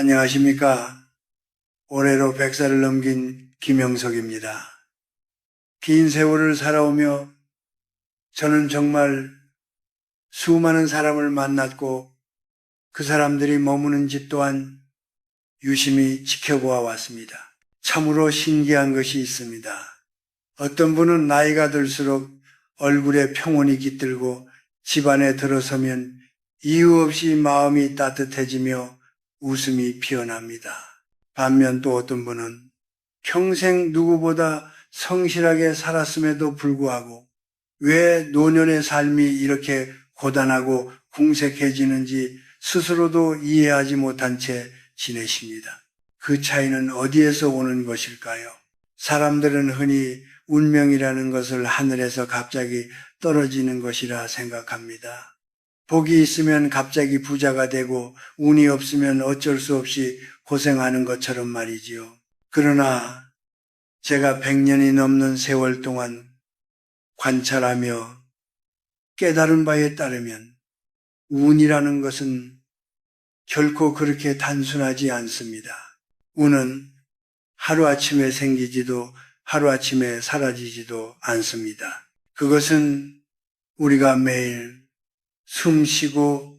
안녕하십니까. 올해로 100살을 넘긴 김영석입니다. 긴 세월을 살아오며 저는 정말 수많은 사람을 만났고 그 사람들이 머무는 집 또한 유심히 지켜보아 왔습니다. 참으로 신기한 것이 있습니다. 어떤 분은 나이가 들수록 얼굴에 평온이 깃들고 집안에 들어서면 이유 없이 마음이 따뜻해지며 웃음이 피어납니다. 반면 또 어떤 분은 평생 누구보다 성실하게 살았음에도 불구하고 왜 노년의 삶이 이렇게 고단하고 궁색해지는지 스스로도 이해하지 못한 채 지내십니다. 그 차이는 어디에서 오는 것일까요? 사람들은 흔히 운명이라는 것을 하늘에서 갑자기 떨어지는 것이라 생각합니다. 복이 있으면 갑자기 부자가 되고 운이 없으면 어쩔 수 없이 고생하는 것처럼 말이지요. 그러나 제가 100년이 넘는 세월 동안 관찰하며 깨달은 바에 따르면 운이라는 것은 결코 그렇게 단순하지 않습니다. 운은 하루아침에 생기지도 하루아침에 사라지지도 않습니다. 그것은 우리가 매일 숨 쉬고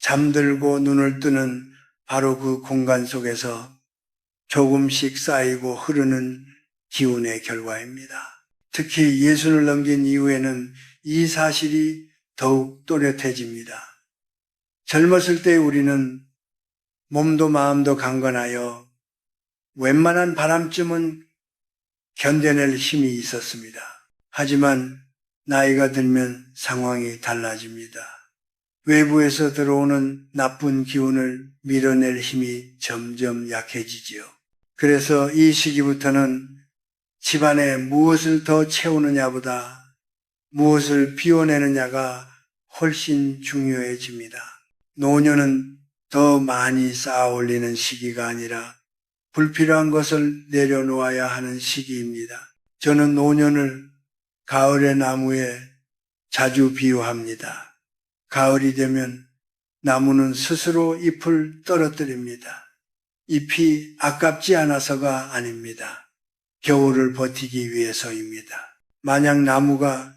잠들고 눈을 뜨는 바로 그 공간 속에서 조금씩 쌓이고 흐르는 기운의 결과입니다. 특히 예순을 넘긴 이후에는 이 사실이 더욱 또렷해집니다. 젊었을 때 우리는 몸도 마음도 강건하여 웬만한 바람쯤은 견뎌낼 힘이 있었습니다. 하지만 나이가 들면 상황이 달라집니다. 외부에서 들어오는 나쁜 기운을 밀어낼 힘이 점점 약해지지요. 그래서 이 시기부터는 집안에 무엇을 더 채우느냐보다 무엇을 비워내느냐가 훨씬 중요해집니다. 노년은 더 많이 쌓아 올리는 시기가 아니라 불필요한 것을 내려놓아야 하는 시기입니다. 저는 노년을 가을의 나무에 자주 비유합니다. 가을이 되면 나무는 스스로 잎을 떨어뜨립니다. 잎이 아깝지 않아서가 아닙니다. 겨울을 버티기 위해서입니다. 만약 나무가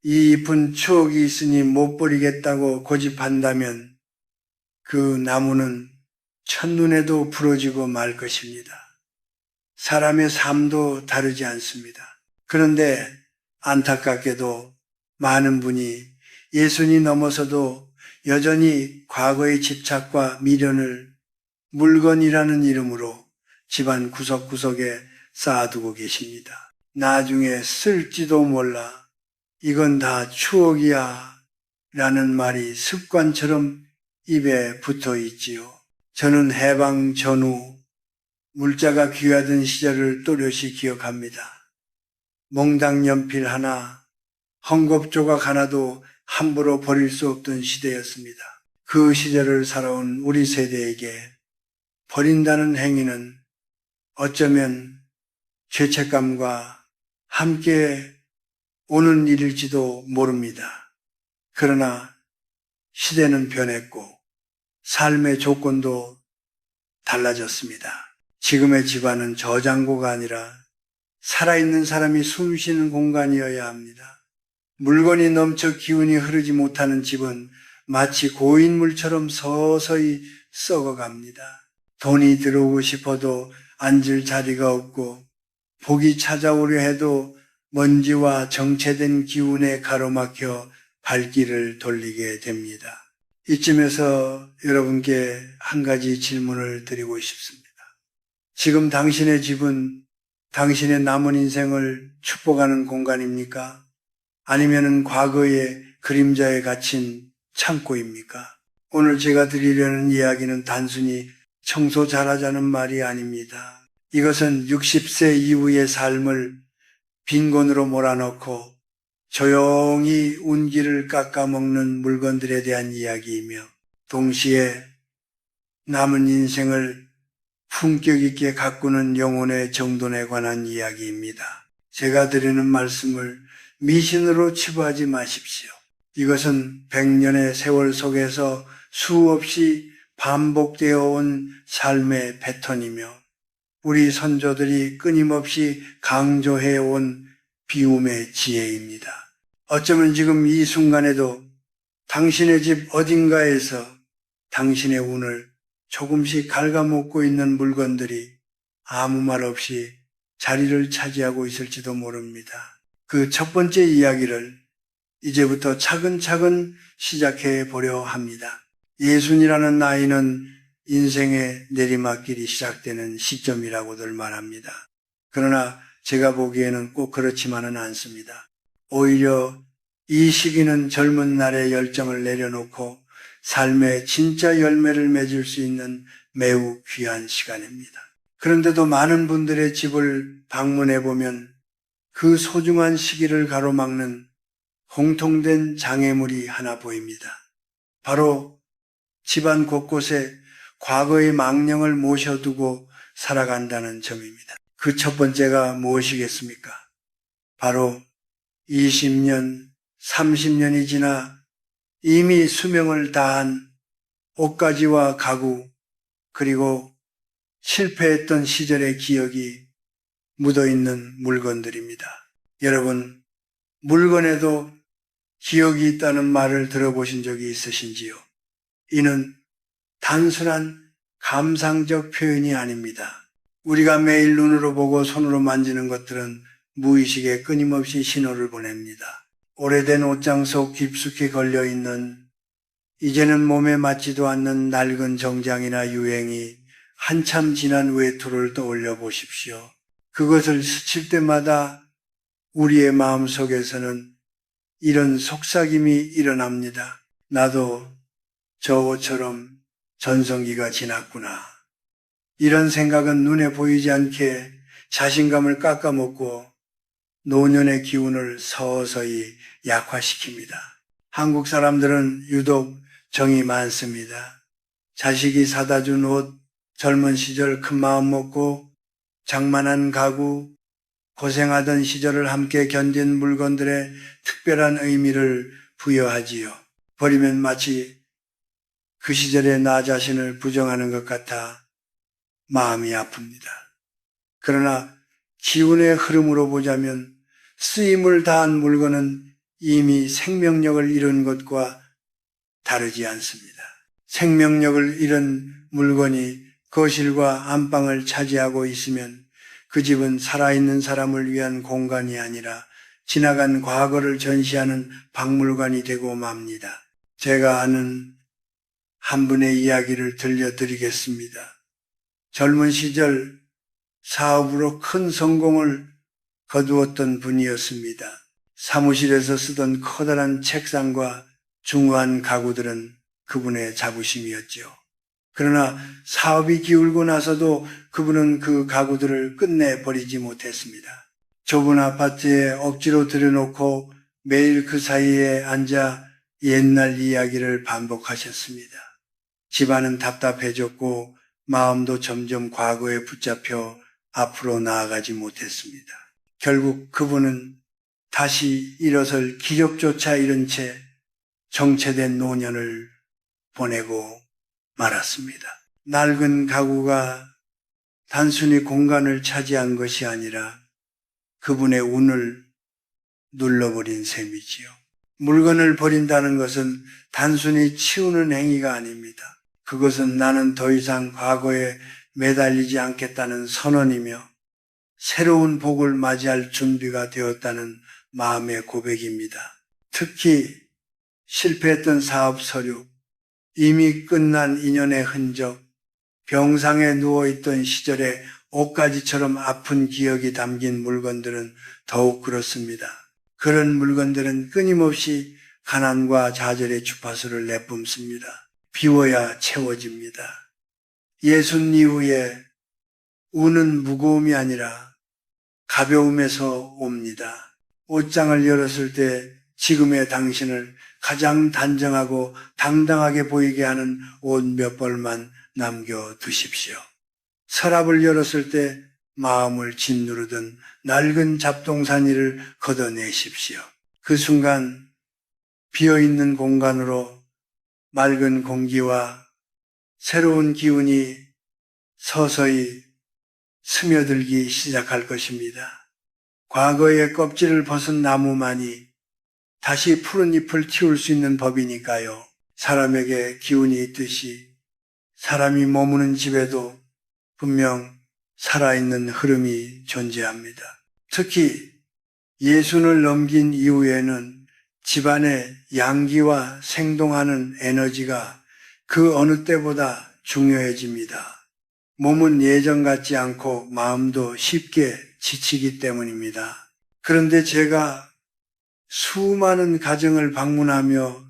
이 잎은 추억이 있으니 못 버리겠다고 고집한다면 그 나무는 첫눈에도 부러지고 말 것입니다. 사람의 삶도 다르지 않습니다. 그런데 안타깝게도 많은 분이 예순이 넘어서도 여전히 과거의 집착과 미련을 물건이라는 이름으로 집안 구석구석에 쌓아두고 계십니다. 나중에 쓸지도 몰라 이건 다 추억이야 라는 말이 습관처럼 입에 붙어 있지요. 저는 해방 전후 물자가 귀하던 시절을 또렷이 기억합니다. 몽당 연필 하나, 헝겊 조각 하나도 함부로 버릴 수 없던 시대였습니다. 그 시절을 살아온 우리 세대에게 버린다는 행위는 어쩌면 죄책감과 함께 오는 일일지도 모릅니다. 그러나 시대는 변했고 삶의 조건도 달라졌습니다. 지금의 집안은 저장고가 아니라 살아있는 사람이 숨쉬는 공간이어야 합니다. 물건이 넘쳐 기운이 흐르지 못하는 집은 마치 고인물처럼 서서히 썩어갑니다. 돈이 들어오고 싶어도 앉을 자리가 없고 복이 찾아오려 해도 먼지와 정체된 기운에 가로막혀 발길을 돌리게 됩니다. 이쯤에서 여러분께 한 가지 질문을 드리고 싶습니다. 지금 당신의 집은 당신의 남은 인생을 축복하는 공간입니까? 아니면 과거의 그림자에 갇힌 창고입니까? 오늘 제가 드리려는 이야기는 단순히 청소 잘하자는 말이 아닙니다. 이것은 60세 이후의 삶을 빈곤으로 몰아넣고 조용히 운기를 깎아먹는 물건들에 대한 이야기이며 동시에 남은 인생을 품격 있게 가꾸는 영혼의 정돈에 관한 이야기입니다. 제가 드리는 말씀을 미신으로 치부하지 마십시오. 이것은 100년의 세월 속에서 수없이 반복되어 온 삶의 패턴이며 우리 선조들이 끊임없이 강조해 온 비움의 지혜입니다. 어쩌면 지금 이 순간에도 당신의 집 어딘가에서 당신의 운을 조금씩 갉아먹고 있는 물건들이 아무 말 없이 자리를 차지하고 있을지도 모릅니다. 그 첫 번째 이야기를 이제부터 차근차근 시작해 보려 합니다. 예순이라는 나이는 인생의 내리막길이 시작되는 시점이라고들 말합니다. 그러나 제가 보기에는 꼭 그렇지만은 않습니다. 오히려 이 시기는 젊은 날의 열정을 내려놓고 삶의 진짜 열매를 맺을 수 있는 매우 귀한 시간입니다. 그런데도 많은 분들의 집을 방문해 보면 그 소중한 시기를 가로막는 공통된 장애물이 하나 보입니다. 바로 집안 곳곳에 과거의 망령을 모셔두고 살아간다는 점입니다. 그 첫 번째가 무엇이겠습니까? 바로 20년, 30년이 지나 이미 수명을 다한 옷가지와 가구, 그리고 실패했던 시절의 기억이 묻어있는 물건들입니다. 여러분, 물건에도 기억이 있다는 말을 들어보신 적이 있으신지요? 이는 단순한 감상적 표현이 아닙니다. 우리가 매일 눈으로 보고 손으로 만지는 것들은 무의식에 끊임없이 신호를 보냅니다. 오래된 옷장 속 깊숙이 걸려있는 이제는 몸에 맞지도 않는 낡은 정장이나 유행이 한참 지난 외투를 떠올려 보십시오. 그것을 스칠 때마다 우리의 마음속에서는 이런 속삭임이 일어납니다. 나도 저 옷처럼 전성기가 지났구나. 이런 생각은 눈에 보이지 않게 자신감을 깎아먹고 노년의 기운을 서서히 약화시킵니다. 한국 사람들은 유독 정이 많습니다. 자식이 사다 준 옷, 젊은 시절 큰 마음 먹고 장만한 가구, 고생하던 시절을 함께 견딘 물건들의 특별한 의미를 부여하지요. 버리면 마치 그 시절의 나 자신을 부정하는 것 같아 마음이 아픕니다. 그러나 기운의 흐름으로 보자면 쓰임을 다한 물건은 이미 생명력을 잃은 것과 다르지 않습니다. 생명력을 잃은 물건이 거실과 안방을 차지하고 있으면 그 집은 살아있는 사람을 위한 공간이 아니라 지나간 과거를 전시하는 박물관이 되고 맙니다. 제가 아는 한 분의 이야기를 들려드리겠습니다. 젊은 시절 사업으로 큰 성공을 거두었던 분이었습니다. 사무실에서 쓰던 커다란 책상과 중후한 가구들은 그분의 자부심이었죠. 그러나 사업이 기울고 나서도 그분은 그 가구들을 끝내버리지 못했습니다. 좁은 아파트에 억지로 들여놓고 매일 그 사이에 앉아 옛날 이야기를 반복하셨습니다. 집안은 답답해졌고 마음도 점점 과거에 붙잡혀 앞으로 나아가지 못했습니다. 결국 그분은 다시 일어설 기력조차 잃은 채 정체된 노년을 보내고 말았습니다. 낡은 가구가 단순히 공간을 차지한 것이 아니라 그분의 운을 눌러버린 셈이지요. 물건을 버린다는 것은 단순히 치우는 행위가 아닙니다. 그것은 나는 더 이상 과거에 매달리지 않겠다는 선언이며 새로운 복을 맞이할 준비가 되었다는 마음의 고백입니다. 특히 실패했던 사업 서류, 이미 끝난 인연의 흔적, 병상에 누워있던 시절의 옷가지처럼 아픈 기억이 담긴 물건들은 더욱 그렇습니다. 그런 물건들은 끊임없이 가난과 좌절의 주파수를 내뿜습니다. 비워야 채워집니다. 예순 이후에 운은 무거움이 아니라 가벼움에서 옵니다. 옷장을 열었을 때 지금의 당신을 가장 단정하고 당당하게 보이게 하는 옷 몇 벌만 남겨두십시오. 서랍을 열었을 때 마음을 짓누르던 낡은 잡동사니를 걷어내십시오. 그 순간 비어있는 공간으로 맑은 공기와 새로운 기운이 서서히 스며들기 시작할 것입니다. 과거의 껍질을 벗은 나무만이 다시 푸른 잎을 틔울 수 있는 법이니까요. 사람에게 기운이 있듯이 사람이 머무는 집에도 분명 살아있는 흐름이 존재합니다. 특히 예순을 넘긴 이후에는 집안의 양기와 생동하는 에너지가 그 어느 때보다 중요해집니다. 몸은 예전 같지 않고 마음도 쉽게 지치기 때문입니다. 그런데 제가 수많은 가정을 방문하며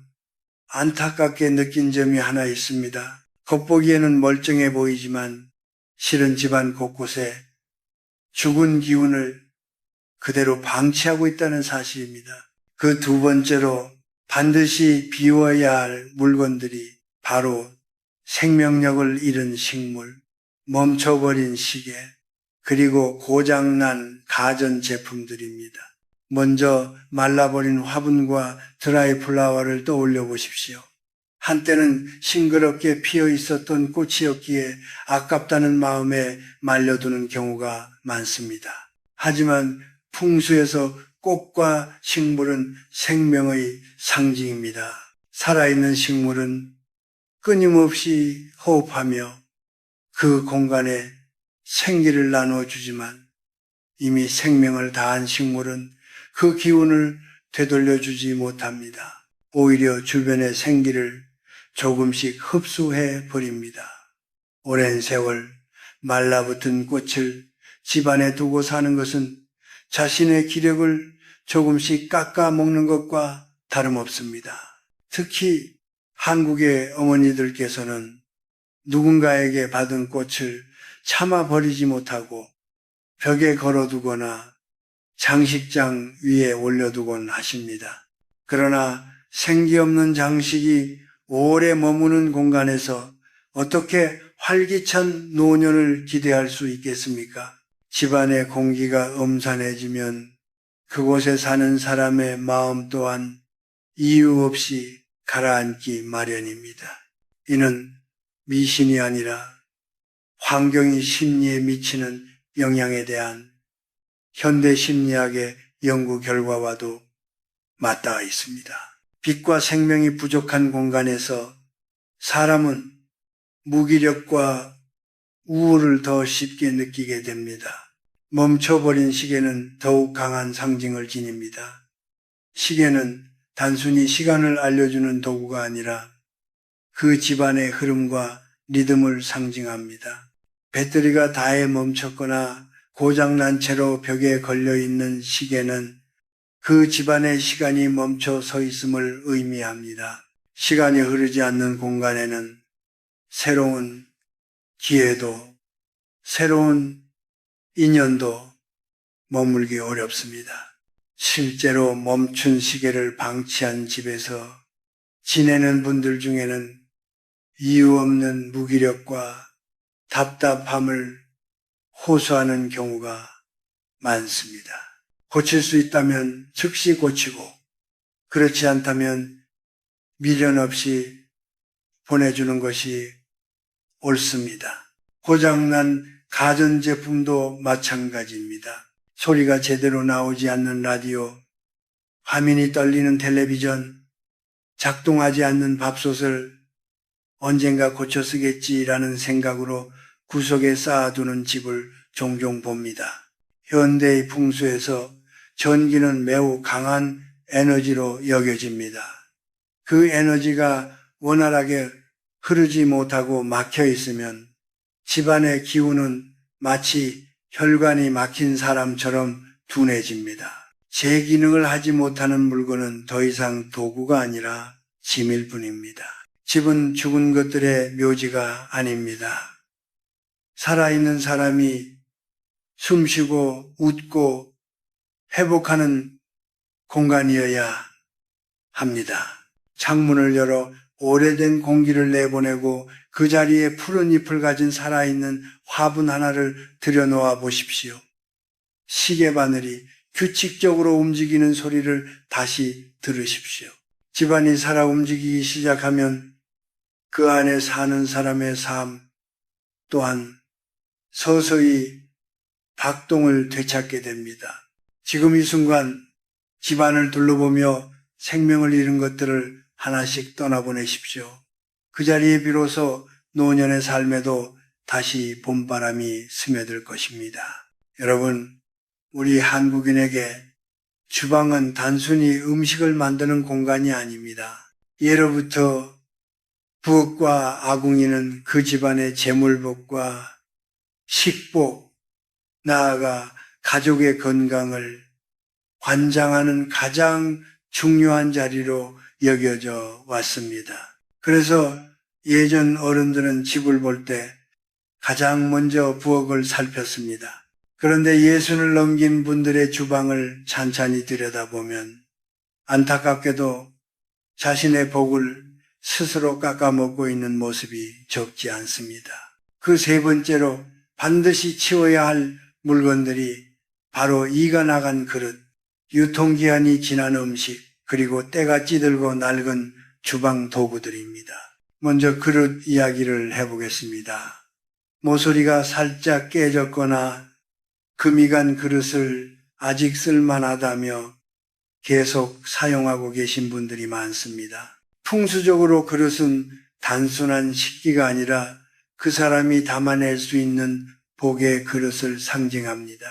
안타깝게 느낀 점이 하나 있습니다. 겉보기에는 멀쩡해 보이지만 실은 집안 곳곳에 죽은 기운을 그대로 방치하고 있다는 사실입니다. 그 두 번째로 반드시 비워야 할 물건들이 바로 생명력을 잃은 식물, 멈춰버린 시계, 그리고 고장난 가전제품들입니다. 먼저 말라버린 화분과 드라이 플라워를 떠올려 보십시오. 한때는 싱그럽게 피어 있었던 꽃이었기에 아깝다는 마음에 말려두는 경우가 많습니다. 하지만 풍수에서 꽃과 식물은 생명의 상징입니다. 살아있는 식물은 끊임없이 호흡하며 그 공간에 생기를 나눠주지만 이미 생명을 다한 식물은 그 기운을 되돌려주지 못합니다. 오히려 주변의 생기를 조금씩 흡수해 버립니다. 오랜 세월 말라붙은 꽃을 집안에 두고 사는 것은 자신의 기력을 조금씩 깎아 먹는 것과 다름없습니다. 특히 한국의 어머니들께서는 누군가에게 받은 꽃을 참아 버리지 못하고 벽에 걸어두거나 장식장 위에 올려두곤 하십니다. 그러나 생기 없는 장식이 오래 머무는 공간에서 어떻게 활기찬 노년을 기대할 수 있겠습니까? 집안의 공기가 음산해지면 그곳에 사는 사람의 마음 또한 이유 없이 가라앉기 마련입니다. 이는 미신이 아니라 환경이 심리에 미치는 영향에 대한 현대 심리학의 연구 결과와도 맞닿아 있습니다. 빛과 생명이 부족한 공간에서 사람은 무기력과 우울을 더 쉽게 느끼게 됩니다. 멈춰버린 시계는 더욱 강한 상징을 지닙니다. 시계는 단순히 시간을 알려주는 도구가 아니라 그 집안의 흐름과 리듬을 상징합니다. 배터리가 다해 멈췄거나 고장난 채로 벽에 걸려있는 시계는 그 집안의 시간이 멈춰 서 있음을 의미합니다. 시간이 흐르지 않는 공간에는 새로운 기회도, 새로운 인연도 머물기 어렵습니다. 실제로 멈춘 시계를 방치한 집에서 지내는 분들 중에는 이유 없는 무기력과 답답함을 호소하는 경우가 많습니다. 고칠 수 있다면 즉시 고치고 그렇지 않다면 미련 없이 보내주는 것이 옳습니다. 고장난 가전제품도 마찬가지입니다. 소리가 제대로 나오지 않는 라디오, 화면이 떨리는 텔레비전, 작동하지 않는 밥솥을 언젠가 고쳐 쓰겠지라는 생각으로 구석에 쌓아두는 집을 종종 봅니다. 현대의 풍수에서 전기는 매우 강한 에너지로 여겨집니다. 그 에너지가 원활하게 흐르지 못하고 막혀 있으면 집안의 기운은 마치 혈관이 막힌 사람처럼 둔해집니다. 제 기능을 하지 못하는 물건은 더 이상 도구가 아니라 짐일 뿐입니다. 집은 죽은 것들의 묘지가 아닙니다. 살아있는 사람이 숨쉬고 웃고 회복하는 공간이어야 합니다. 창문을 열어 오래된 공기를 내보내고 그 자리에 푸른 잎을 가진 살아있는 화분 하나를 들여놓아 보십시오. 시계 바늘이 규칙적으로 움직이는 소리를 다시 들으십시오. 집안이 살아 움직이기 시작하면 그 안에 사는 사람의 삶 또한 서서히 박동을 되찾게 됩니다. 지금 이 순간 집안을 둘러보며 생명을 잃은 것들을 하나씩 떠나보내십시오. 그 자리에 비로소 노년의 삶에도 다시 봄바람이 스며들 것입니다. 여러분, 우리 한국인에게 주방은 단순히 음식을 만드는 공간이 아닙니다. 예로부터 부엌과 아궁이는 그 집안의 재물복과 식복, 나아가 가족의 건강을 관장하는 가장 중요한 자리로 여겨져 왔습니다. 그래서 예전 어른들은 집을 볼 때 가장 먼저 부엌을 살폈습니다. 그런데 예순을 넘긴 분들의 주방을 찬찬히 들여다보면 안타깝게도 자신의 복을 스스로 깎아먹고 있는 모습이 적지 않습니다. 그 세 번째로 반드시 치워야 할 물건들이 바로 이가 나간 그릇, 유통기한이 지난 음식, 그리고 때가 찌들고 낡은 주방 도구들입니다. 먼저 그릇 이야기를 해보겠습니다. 모서리가 살짝 깨졌거나 금이 간 그릇을 아직 쓸만하다며 계속 사용하고 계신 분들이 많습니다. 풍수적으로 그릇은 단순한 식기가 아니라 그 사람이 담아낼 수 있는 복의 그릇을 상징합니다.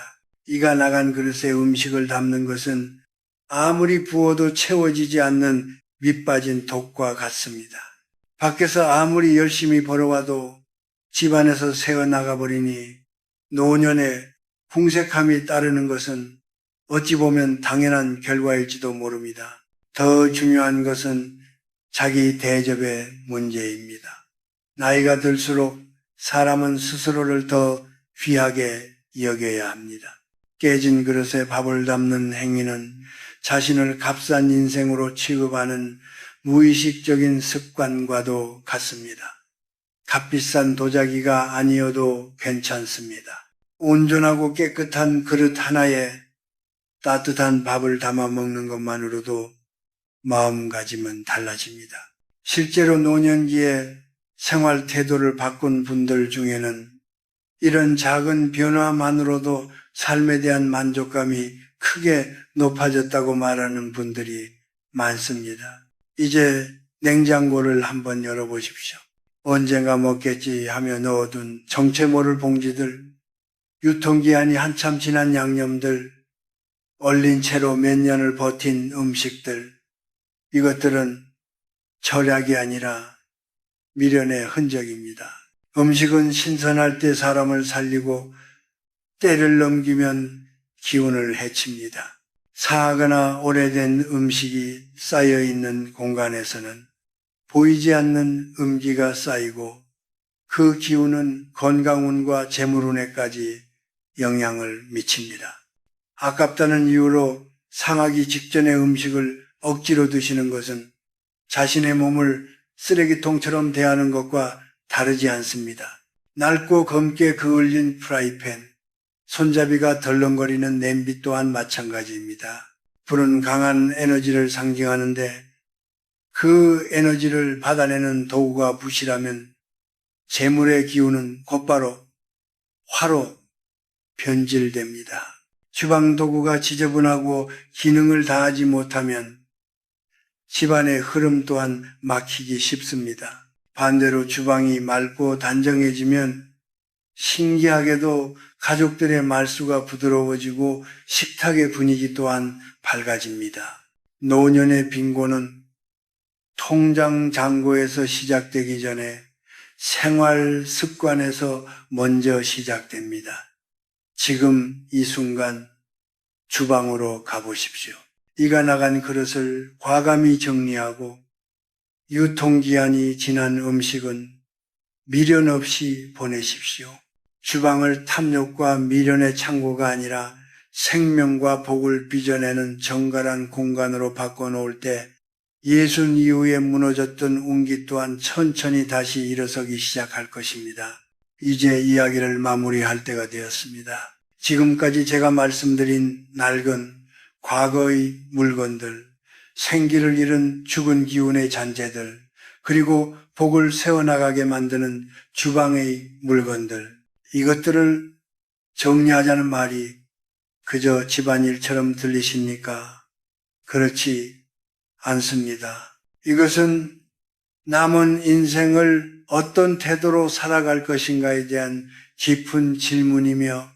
이가 나간 그릇에 음식을 담는 것은 아무리 부어도 채워지지 않는 밑빠진 독과 같습니다. 밖에서 아무리 열심히 벌어와도 집안에서 새어나가 버리니 노년에 궁색함이 따르는 것은 어찌 보면 당연한 결과일지도 모릅니다. 더 중요한 것은 자기 대접의 문제입니다. 나이가 들수록 사람은 스스로를 더 귀하게 여겨야 합니다. 깨진 그릇에 밥을 담는 행위는 자신을 값싼 인생으로 취급하는 무의식적인 습관과도 같습니다. 값비싼 도자기가 아니어도 괜찮습니다. 온전하고 깨끗한 그릇 하나에 따뜻한 밥을 담아 먹는 것만으로도 마음가짐은 달라집니다. 실제로 노년기에 생활 태도를 바꾼 분들 중에는 이런 작은 변화만으로도 삶에 대한 만족감이 크게 높아졌다고 말하는 분들이 많습니다. 이제 냉장고를 한번 열어보십시오. 언젠가 먹겠지 하며 넣어둔 정체 모를 봉지들, 유통기한이 한참 지난 양념들, 얼린 채로 몇 년을 버틴 음식들, 이것들은 절약이 아니라 미련의 흔적입니다. 음식은 신선할 때 사람을 살리고 때를 넘기면 기운을 해칩니다. 사하거나 오래된 음식이 쌓여있는 공간에서는 보이지 않는 음기가 쌓이고 그 기운은 건강운과 재물운에까지 영향을 미칩니다. 아깝다는 이유로 상하기 직전의 음식을 억지로 드시는 것은 자신의 몸을 쓰레기통처럼 대하는 것과 다르지 않습니다. 낡고 검게 그을린 프라이팬, 손잡이가 덜렁거리는 냄비 또한 마찬가지입니다. 불은 강한 에너지를 상징하는데 그 에너지를 받아내는 도구가 부실하면 재물의 기운은 곧바로 화로 변질됩니다. 주방 도구가 지저분하고 기능을 다하지 못하면 집안의 흐름 또한 막히기 쉽습니다. 반대로 주방이 맑고 단정해지면 신기하게도 가족들의 말수가 부드러워지고 식탁의 분위기 또한 밝아집니다. 노년의 빈곤은 통장 잔고에서 시작되기 전에 생활 습관에서 먼저 시작됩니다. 지금 이 순간 주방으로 가보십시오. 이가 나간 그릇을 과감히 정리하고 유통기한이 지난 음식은 미련 없이 보내십시오. 주방을 탐욕과 미련의 창고가 아니라 생명과 복을 빚어내는 정갈한 공간으로 바꿔놓을 때 예순 이후에 무너졌던 운기 또한 천천히 다시 일어서기 시작할 것입니다. 이제 이야기를 마무리할 때가 되었습니다. 지금까지 제가 말씀드린 낡은 과거의 물건들, 생기를 잃은 죽은 기운의 잔재들, 그리고 복을 세워나가게 만드는 주방의 물건들, 이것들을 정리하자는 말이 그저 집안일처럼 들리십니까? 그렇지 않습니다. 이것은 남은 인생을 어떤 태도로 살아갈 것인가에 대한 깊은 질문이며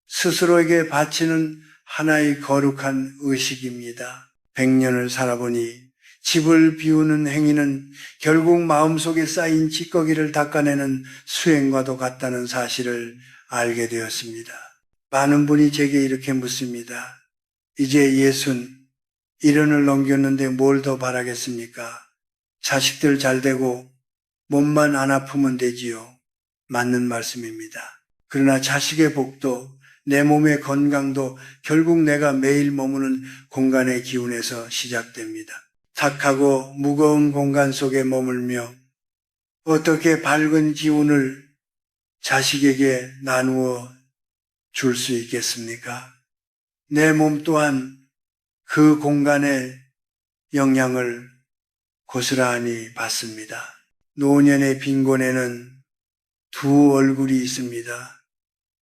스스로에게 바치는 하나의 거룩한 의식입니다. 100년을 살아보니 집을 비우는 행위는 결국 마음속에 쌓인 찌꺼기를 닦아내는 수행과도 같다는 사실을 알게 되었습니다. 많은 분이 제게 이렇게 묻습니다. 이제 61을 넘겼는데 뭘 더 바라겠습니까? 자식들 잘 되고 몸만 안 아프면 되지요. 맞는 말씀입니다. 그러나 자식의 복도, 내 몸의 건강도 결국 내가 매일 머무는 공간의 기운에서 시작됩니다. 탁하고 무거운 공간 속에 머물며 어떻게 밝은 기운을 자식에게 나누어 줄 수 있겠습니까? 내 몸 또한 그 공간의 영향을 고스란히 받습니다. 노년의 빈곤에는 두 얼굴이 있습니다.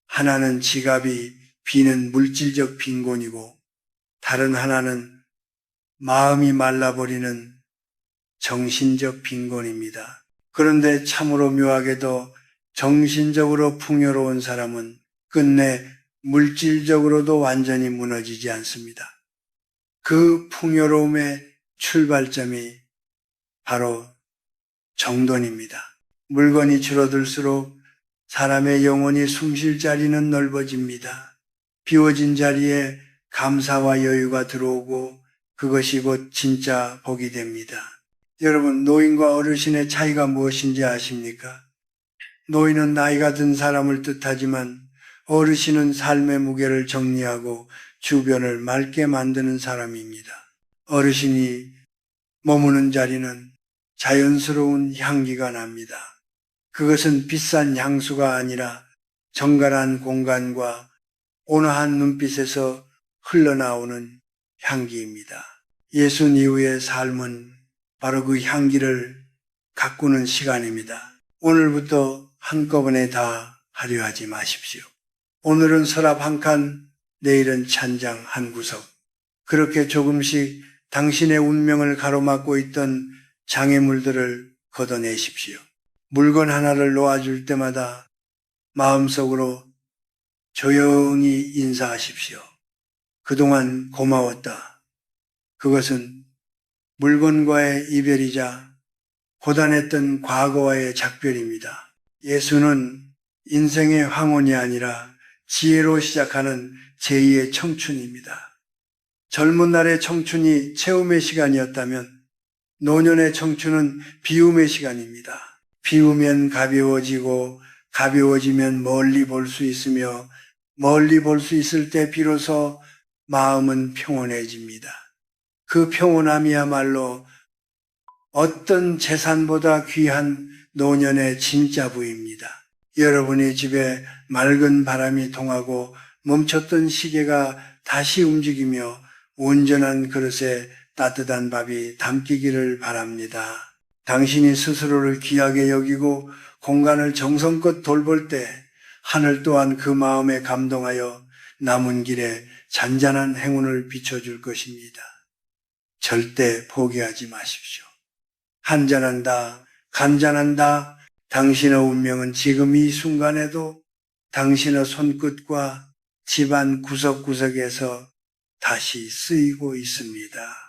하나는 지갑이 비는 물질적 빈곤이고 다른 하나는 마음이 말라버리는 정신적 빈곤입니다. 그런데 참으로 묘하게도 정신적으로 풍요로운 사람은 끝내 물질적으로도 완전히 무너지지 않습니다. 그 풍요로움의 출발점이 바로 정돈입니다. 물건이 줄어들수록 사람의 영혼이 숨쉴 자리는 넓어집니다. 비워진 자리에 감사와 여유가 들어오고 그것이 곧 진짜 복이 됩니다. 여러분, 노인과 어르신의 차이가 무엇인지 아십니까? 노인은 나이가 든 사람을 뜻하지만 어르신은 삶의 무게를 정리하고 주변을 맑게 만드는 사람입니다. 어르신이 머무는 자리는 자연스러운 향기가 납니다. 그것은 비싼 향수가 아니라 정갈한 공간과 온화한 눈빛에서 흘러나오는 향기입니다. 예순 이후의 삶은 바로 그 향기를 가꾸는 시간입니다. 오늘부터 한꺼번에 다 하려 하지 마십시오. 오늘은 서랍 한 칸, 내일은 찬장 한 구석. 그렇게 조금씩 당신의 운명을 가로막고 있던 장애물들을 걷어내십시오. 물건 하나를 놓아줄 때마다 마음속으로 조용히 인사하십시오. 그동안 고마웠다. 그것은 물건과의 이별이자 고단했던 과거와의 작별입니다. 예수는 인생의 황혼이 아니라 지혜로 시작하는 제2의 청춘입니다. 젊은 날의 청춘이 체험의 시간이었다면 노년의 청춘은 비움의 시간입니다. 비우면 가벼워지고 가벼워지면 멀리 볼 수 있으며 멀리 볼 수 있을 때 비로소 마음은 평온해집니다. 그 평온함이야말로 어떤 재산보다 귀한 노년의 진짜 부입니다. 여러분의 집에 맑은 바람이 통하고 멈췄던 시계가 다시 움직이며 온전한 그릇에 따뜻한 밥이 담기기를 바랍니다. 당신이 스스로를 귀하게 여기고 공간을 정성껏 돌볼 때 하늘 또한 그 마음에 감동하여 남은 길에 잔잔한 행운을 비춰줄 것입니다. 절대 포기하지 마십시오. 한잔한다, 간잔한다. 당신의 운명은 지금 이 순간에도 당신의 손끝과 집안 구석구석에서 다시 쓰이고 있습니다.